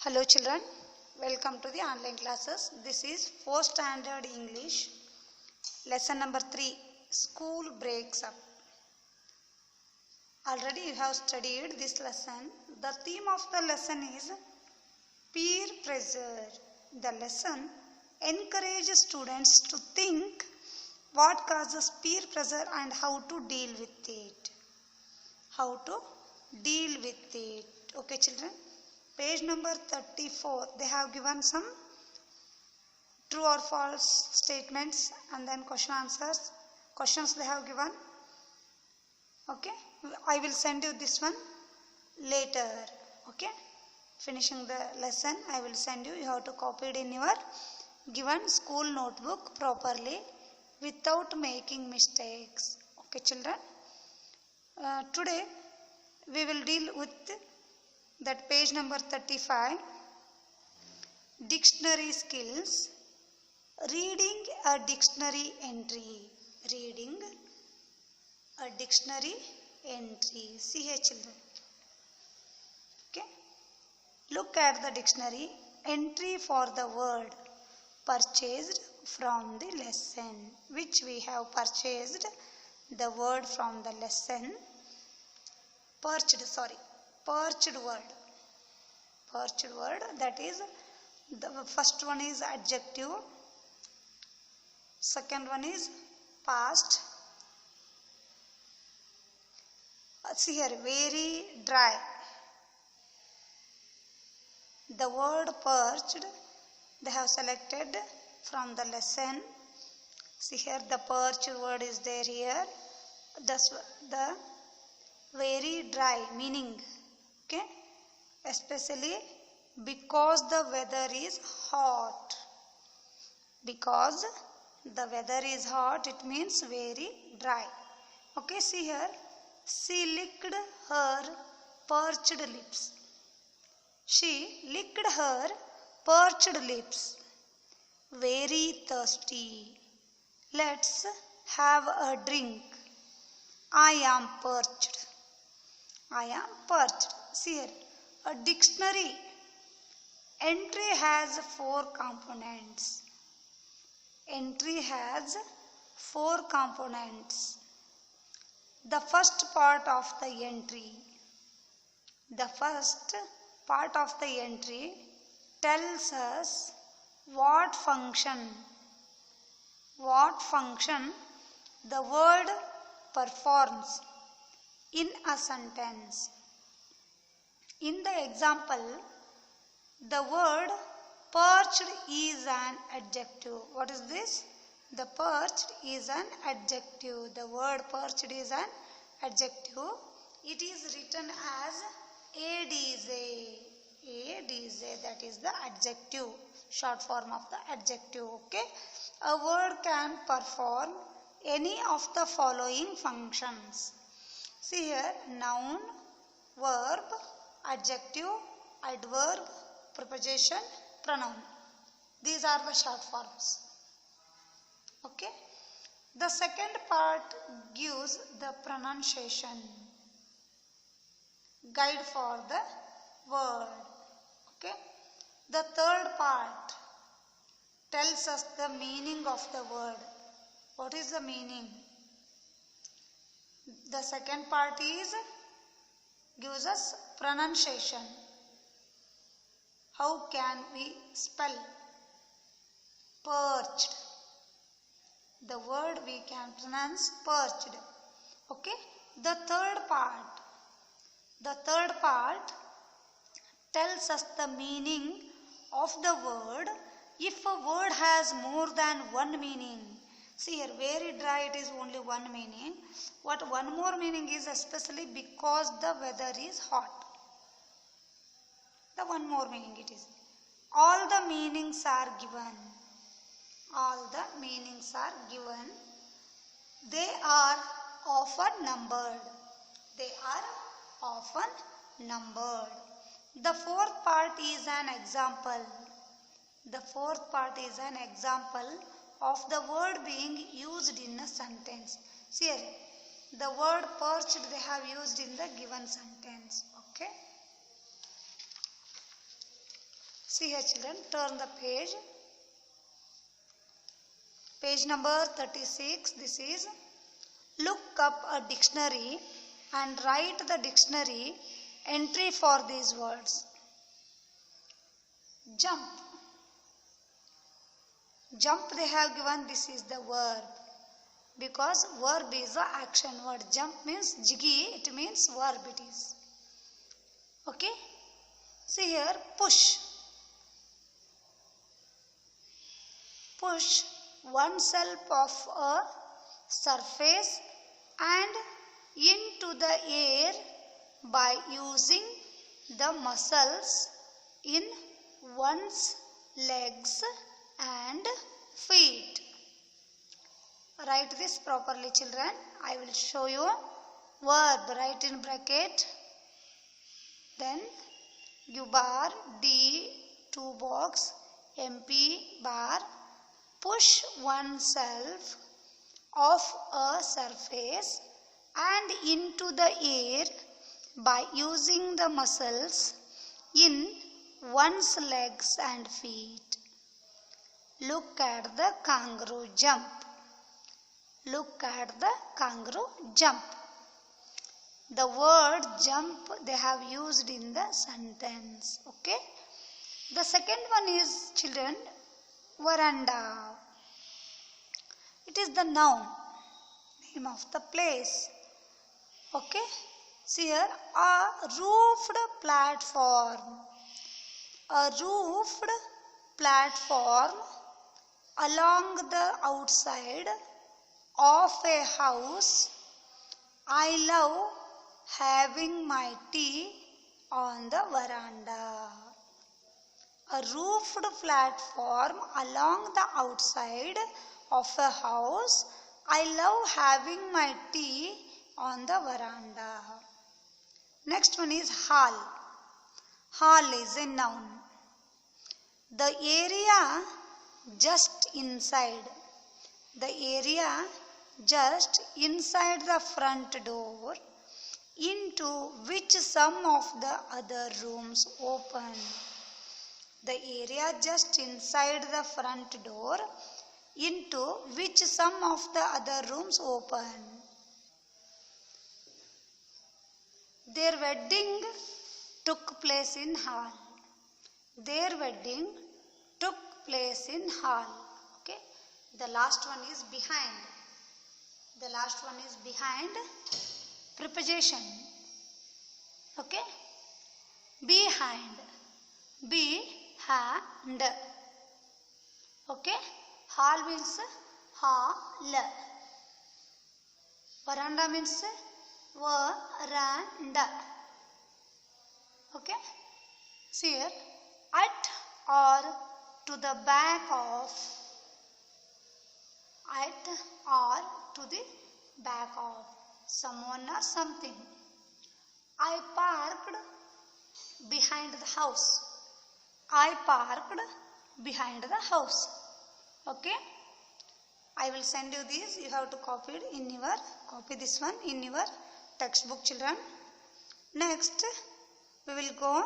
Hello children, welcome to the online classes. This is 4th standard English, lesson number 3, school breaks up. Already you have studied this lesson. The theme of the lesson is peer pressure. The lesson encourages students to think what causes peer pressure and how to deal with it. How to deal with it. Okay children. Page number 34, they have given some true or false statements and then questions they have given. Okay, I will send you this one later. Okay, finishing the lesson I will send you. You have to copy it in your given school notebook properly without making mistakes. Okay children, today we will deal with that page number 35, dictionary skills, reading a dictionary entry. Reading a dictionary entry. See here children. Okay. Look at the dictionary entry for the word purchased from the lesson. Which we have purchased the word from the lesson. Perched word. Perched word, that is, the first one is adjective, second one is past. See here, very dry. The word perched they have selected from the lesson. See here, the perched word is there here. The very dry meaning. Okay, especially because the weather is hot. Because the weather is hot, it means very dry. Okay, see here, she licked her parched lips. She licked her parched lips. Very thirsty. Let's have a drink. I am parched. I am parched. See here, a dictionary entry has 4 components. Entry has 4 components. The first part of the entry tells us what function the word performs in a sentence. In the example, the word perched is an adjective. What is this? The perched is an adjective. The word perched is an adjective. It is written as adj. Adj, that is the adjective, short form of the adjective. Okay. A word can perform any of the following functions. See here, noun, verb, adjective, adverb, preposition, pronoun. These are the short forms. Okay. The second part gives the pronunciation, guide for the word. Okay. The third part tells us the meaning of the word. What is the meaning? The second part gives us pronunciation. How can we spell perched? The word we can pronounce perched. Okay. The third part tells us the meaning of the word if a word has more than one meaning. See here, very dry, it is only one meaning. What one more meaning is, especially because the weather is hot. The one more meaning it is. All the meanings are given. All the meanings are given. They are often numbered. They are often numbered. The fourth part is an example. The fourth part is an example of the word being used in a sentence. See here, the word perched they have used in the given sentence. Okay. See here children, turn the page. Page number 36. This is look up a dictionary and write the dictionary entry for these words. Jump. Jump they have given, this is the verb. Because verb is the action word. Jump means jiggy, it means verb it is. Okay. See here, push. Push oneself off a surface and into the air by using the muscles in one's legs and feet. Write this properly children. I will show you. Verb, write in bracket. Then U bar, D, 2 box, MP bar. Push oneself off a surface and into the air by using the muscles in one's legs and feet. Look at the kangaroo jump. Look at the kangaroo jump. The word jump they have used in the sentence. Okay. The second one is children, veranda. It is the noun, name of the place. Okay. See here, a roofed platform. A roofed platform along the outside of a house. I love having my tea on the veranda. A roofed platform along the outside of a house. I love having my tea on the veranda. Next one is hall. Hall is a noun. The area just inside. The area just inside the front door into which some of the other rooms open. The area just inside the front door into which some of the other rooms open. Their wedding took place in hall. Their wedding took place in hall. Okay. The last one is behind. The last one is behind. Preposition. Okay. Behind. Behind. Okay. Hall means hall. Veranda means veranda. Okay. See here. At or to the back of. At or to the back of someone or something. I parked behind the house. I parked behind the house. Okay. I will send you this. You have to copy this one in your textbook children. Next we will go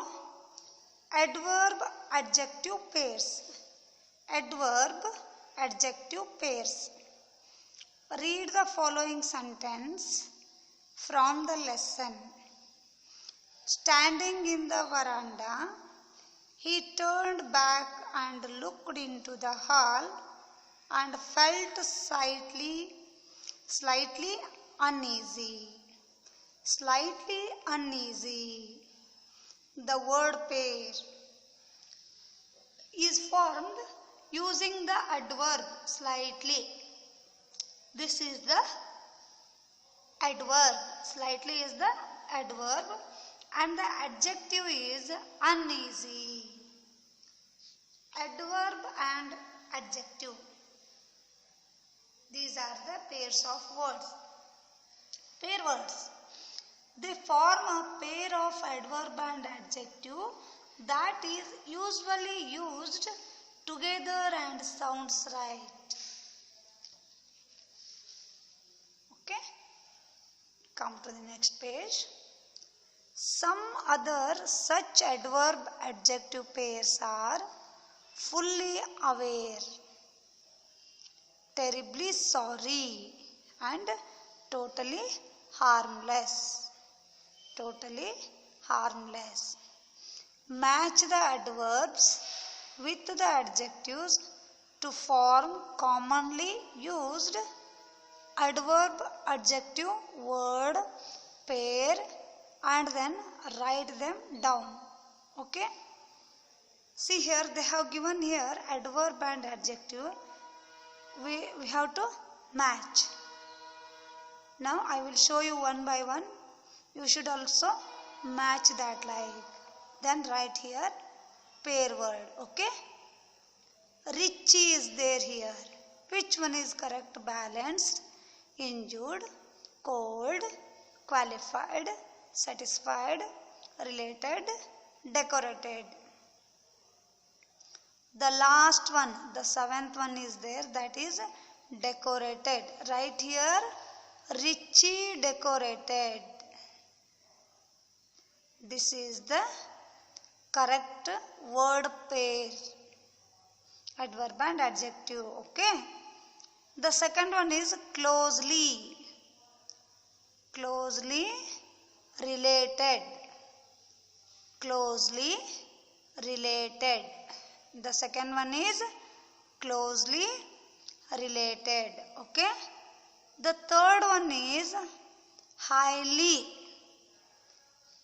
adverb adjective pairs. Adverb adjective pairs. Read the following sentence from the lesson. Standing in the veranda, he turned back and looked into the hall and felt slightly uneasy. Slightly uneasy. The word pair is formed using the adverb slightly. This is the adverb. Slightly is the adverb and the adjective is uneasy. Adverb and adjective. These are the pairs of words. Pair words. They form a pair of adverb and adjective that is usually used together and sounds right. Okay. Come to the next page. Some other such adverb adjective pairs are fully aware, terribly sorry, and totally harmless. Totally harmless. Match the adverbs with the adjectives to form commonly used adverb adjective word pair and then write them down. Okay. See here, they have given here adverb and adjective. We have to match. Now I will show you one by one. You should also match that like. Then write here pair word. Okay. Rich is there here. Which one is correct? Balanced, injured, cold, qualified, satisfied, related, decorated. The last one, the seventh one is there, that is decorated. Right here, richly decorated. This is the correct word pair, adverb and adjective. Okay. The second one is closely. Closely related. Closely related. The second one is closely related. Okay. The third one is highly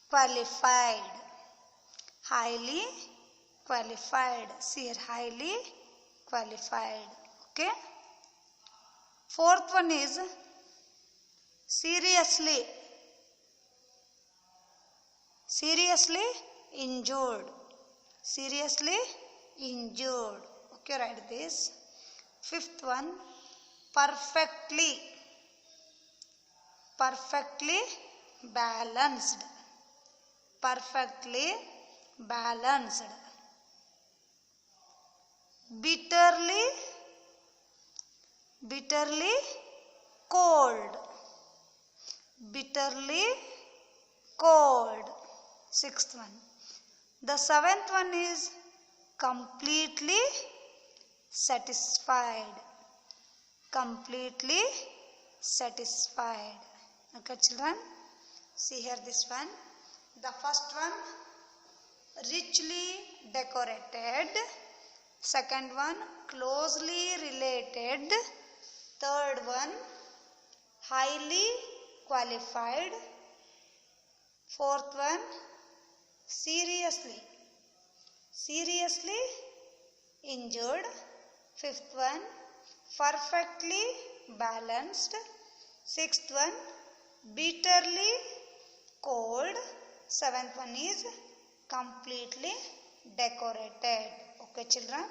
qualified. Highly qualified. See here, highly qualified. Okay. Fourth one is seriously. Seriously injured. Seriously injured. Okay, write this. Fifth one, perfectly. Perfectly balanced. Perfectly balanced. Bitterly. Bitterly cold. Bitterly cold. Sixth one. The seventh one is completely satisfied. Completely satisfied. Okay, children. See here this one. The first one, richly decorated. Second one, closely related. Third one, highly qualified. Fourth one, seriously injured. Fifth one, perfectly balanced. Sixth one, bitterly cold. Seventh one is completely decorated. Okay, children,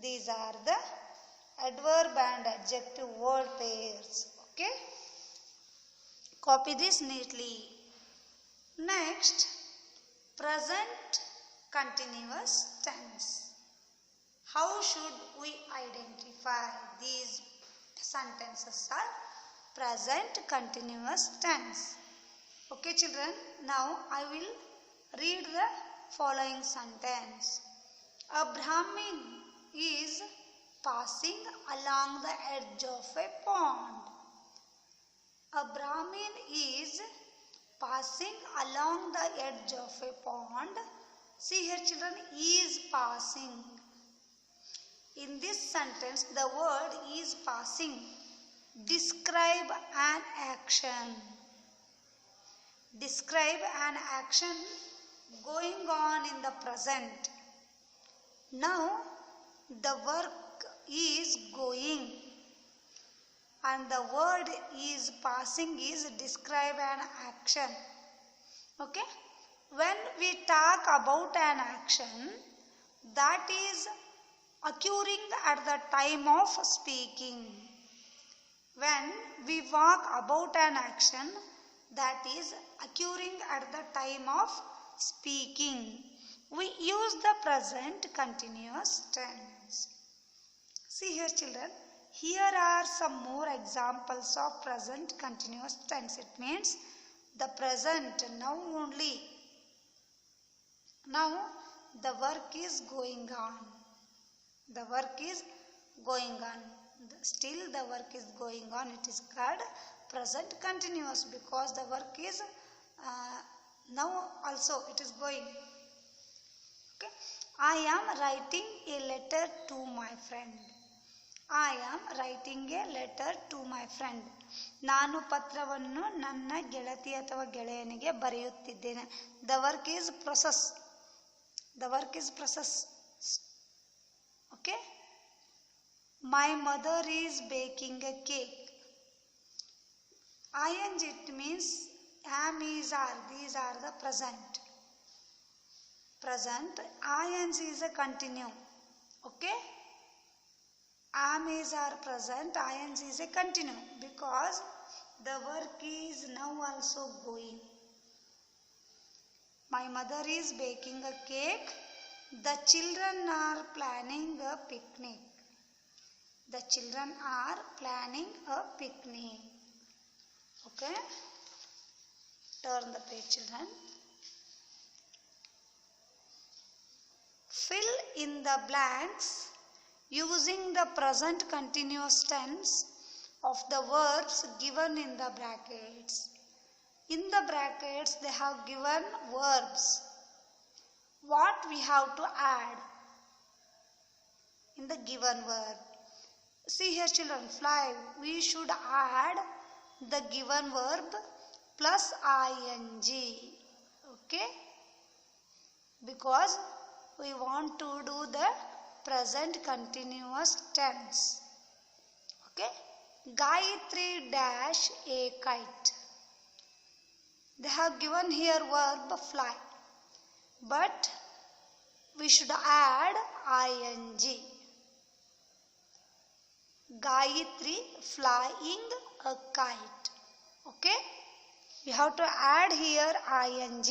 these are the adverb and adjective word pairs. Okay, copy this neatly. Next, present continuous tense. How should we identify these sentences are present continuous tense? Okay, children, now I will read the following sentence. A Brahmin is passing along the edge of a pond. A Brahmin is passing along the edge of a pond. See here, children, is passing. In this sentence, the word is passing. Describe an action. Describe an action going on in the present. Now, the work is going and the word is passing is describe an action. Okay? When we talk about an action that is occurring at the time of speaking. When we talk about an action that is occurring at the time of speaking, we use the present continuous tense. See here, children, here are some more examples of present continuous tense. It means the present now only Now the work is going on. The work is going on. Still the work is going on. It is called present continuous because the work is now also it is going. Okay. I am writing a letter to my friend. I am writing a letter to my friend. ನಾನು ಪತ್ರವನ್ನು ನನ್ನ ಗೆಳತಿ ಅಥವಾ ಗೆಳೆಯನಿಗೆ ಬರೆಯುತ್ತಿದ್ದೇನೆ. The work is process. The work is process. Okay. My mother is baking a cake. ing it means am, is, are. These are the present. Present. ing is a continue. Okay. Am, is, are present. ing is a continue because the work is now also going. My mother is baking a cake. The children are planning a picnic. The children are planning a picnic. Okay. Turn the page, children. Fill in the blanks using the present continuous tense of the verbs given in the brackets. In the brackets they have given verbs. What we have to add in the given verb? See here, children, fly. We should add the given verb plus ing. Okay? Because we want to do the present continuous tense. Okay? Gayatri dash a kite. They have given here verb fly. But we should add ing. Gayatri flying a kite. Okay? We have to add here ing.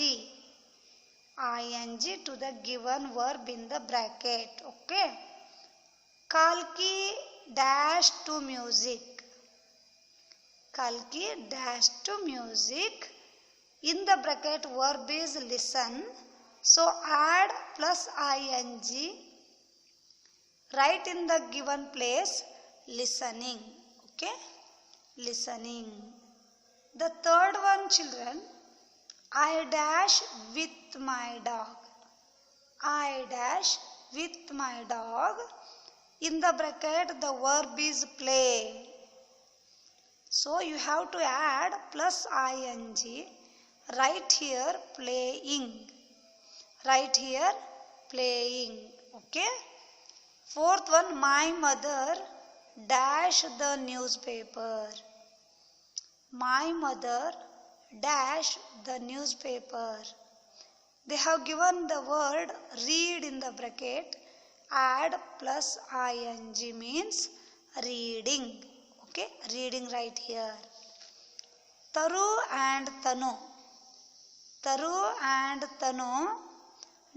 ing to the given verb in the bracket. Okay? Kalki dash to music. Kalki dash to music. In the bracket verb is listen. So add plus ing. Write in the given place listening. Okay? Listening. The third one, children. I dash with my dog. I dash with my dog. In the bracket the verb is play. So you have to add plus ing. Write here playing. Write here playing. Okay. Fourth one, my mother dash the newspaper. My mother dash the newspaper. They have given the word read in the bracket. Add plus ing means reading. Okay, reading right here. Taru and Tanu. Taru and Tanu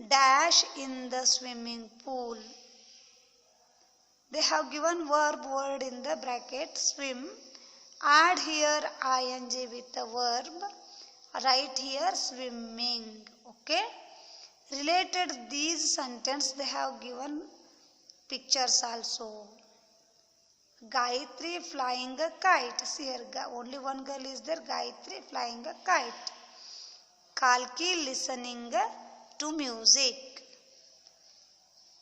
dash in the swimming pool. They have given verb word in the bracket swim. Add here ing with the verb. Write here swimming. Okay. Related these sentence they have given pictures also. Gayatri flying a kite. See here, only one girl is there. Gayatri flying a kite. Kalki listening to music.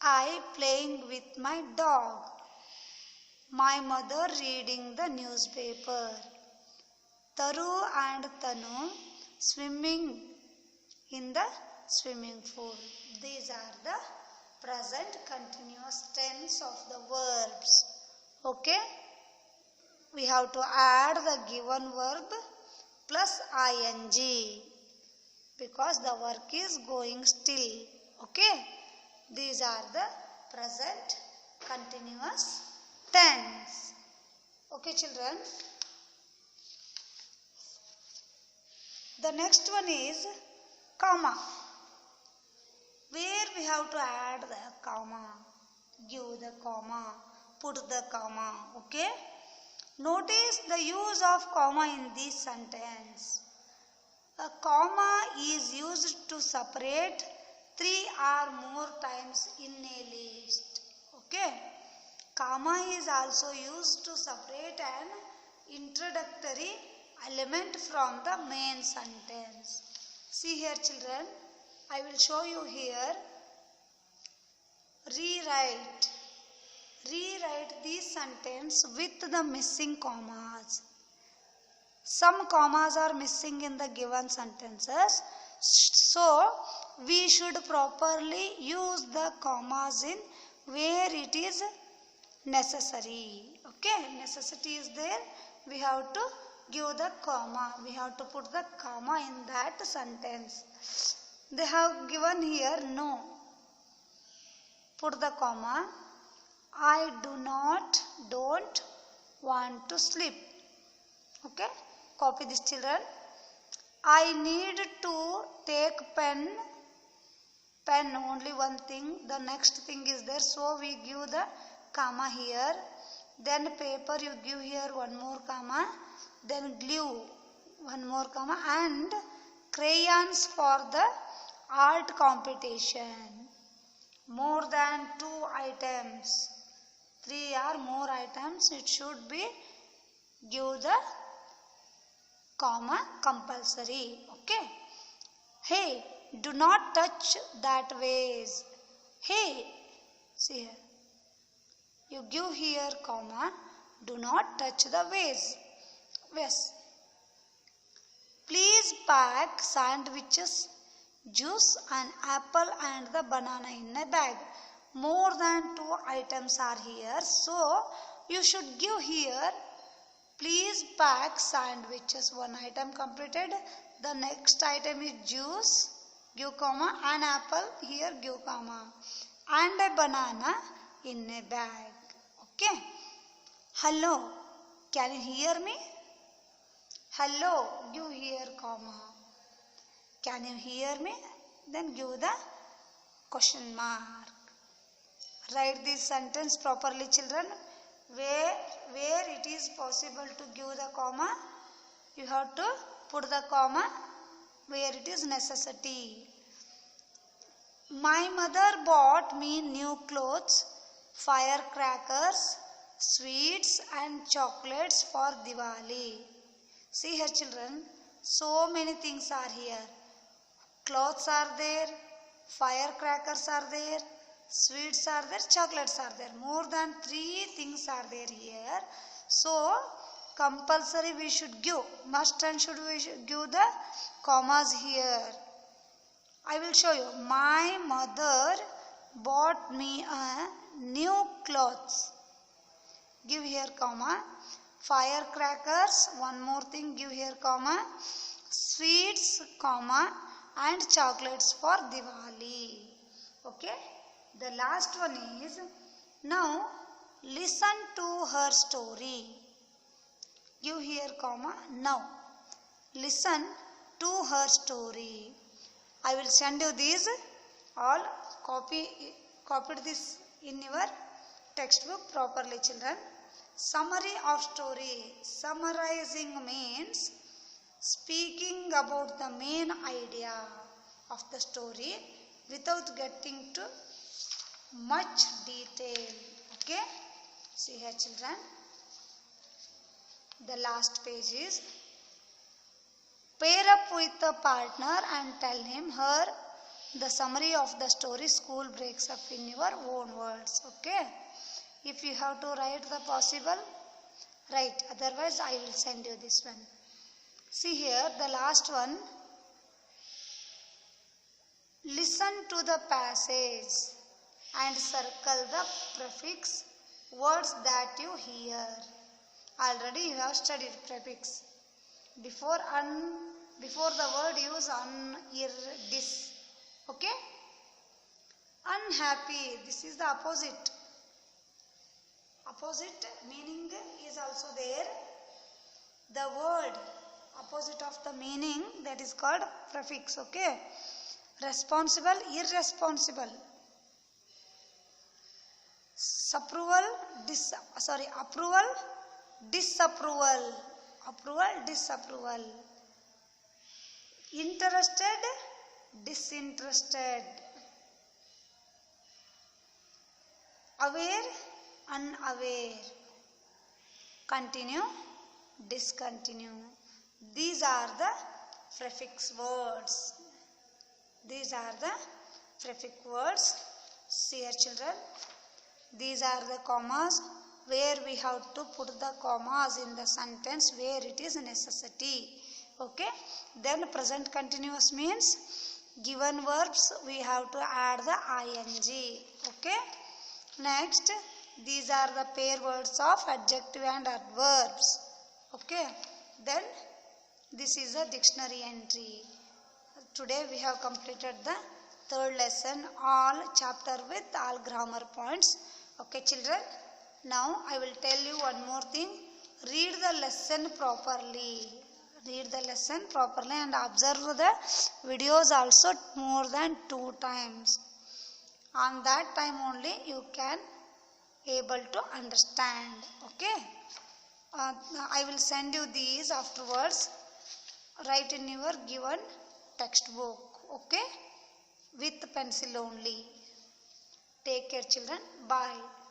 I playing with my dog. My mother reading the newspaper. Taru and Tanu swimming in the swimming pool. These are the present continuous tense of the verbs. Okay? We have to add the given verb plus ing because the work is going still. Okay? These are the present continuous tense. Okay, children? The next one is comma. Where we have to add the comma. Give the comma. Put the comma. Okay? Notice the use of comma in this sentence. A comma is used to separate 3 or more times in a list. Okay. Comma is also used to separate an introductory element from the main sentence. See here children, I will show you here. Rewrite this sentence with the missing commas. Some commas are missing in the given sentences. So, we should properly use the commas in where it is necessary. Okay, necessity is there. We have to give the comma. We have to put the comma in that sentence. They have given here no. Put the comma. I don't want to sleep. Okay, copy this children. I need to take pen only one thing. The next thing is there, so we give the comma here. Then paper you give here one more comma. Then glue one more comma, and crayons for the art competition. More than 2 items, 3 or more items, it should be give the comma compulsory. Okay. Hey, do not touch that vase. Hey, see here. You give here comma, do not touch the vase. Yes. Please pack sandwiches, juice, an apple and the banana in a bag. More than 2 items are here. So, you should give here, please pack sandwiches. One item completed. The next item is juice. Give comma. An apple. Here give comma. And a banana in a bag. Okay. Hello. Can you hear me? Hello. Give here comma. Can you hear me? Then give the question mark. Write this sentence properly children. Where it is possible to give the comma, you have to put the comma where it is necessity. My mother bought me new clothes, firecrackers, sweets and chocolates for Diwali. See here children, so many things are here. Clothes are there, firecrackers are there, sweets are there, chocolates are there. More than 3 things are there here. So, compulsory we should give. Must and should we should give the commas here. I will show you. My mother bought me a new clothes. Give here comma. Firecrackers, one more thing, give here comma. Sweets, comma, and chocolates for Diwali. Okay. The last one is, now listen to her story. Give here comma, now listen to her story. I will send you these all. Copied this in your textbook properly children. Summary of story. Summarizing means speaking about the main idea of the story without getting to much detail. Okay. See here children. The last page is, pair up with a partner and tell him her the summary of the story. School breaks up in your own words. Okay. If you have to write the possible, write. Otherwise, I will send you this one. See here, the last one. Listen to the passage and circle the prefix words that you hear. Already you have studied prefix. Before the word use un, ir, dis. Okay? Unhappy. This is the opposite. Opposite meaning is also there. The word opposite of the meaning, that is called prefix. Okay? Responsible, irresponsible. Approval, disapproval. Approval, disapproval. Interested, disinterested. aware, unaware, continue, discontinue. These are the prefix words. These are the prefix words. See here children, these are the commas where we have to put the commas in the sentence where it is necessity. Okay, then present continuous means given verbs we have to add the ing. Okay, next these are the pair words of adjective and adverbs. Okay, then this is a dictionary entry. Today we have completed the third lesson, all chapter with all grammar points. Okay children, now I will tell you one more thing. Read the lesson properly. Read the lesson properly and observe the videos also more than 2 times. On that time only you can able to understand. Okay, I will send you these afterwards. Write in your given textbook. Okay, with pencil only. Take care children. Bye.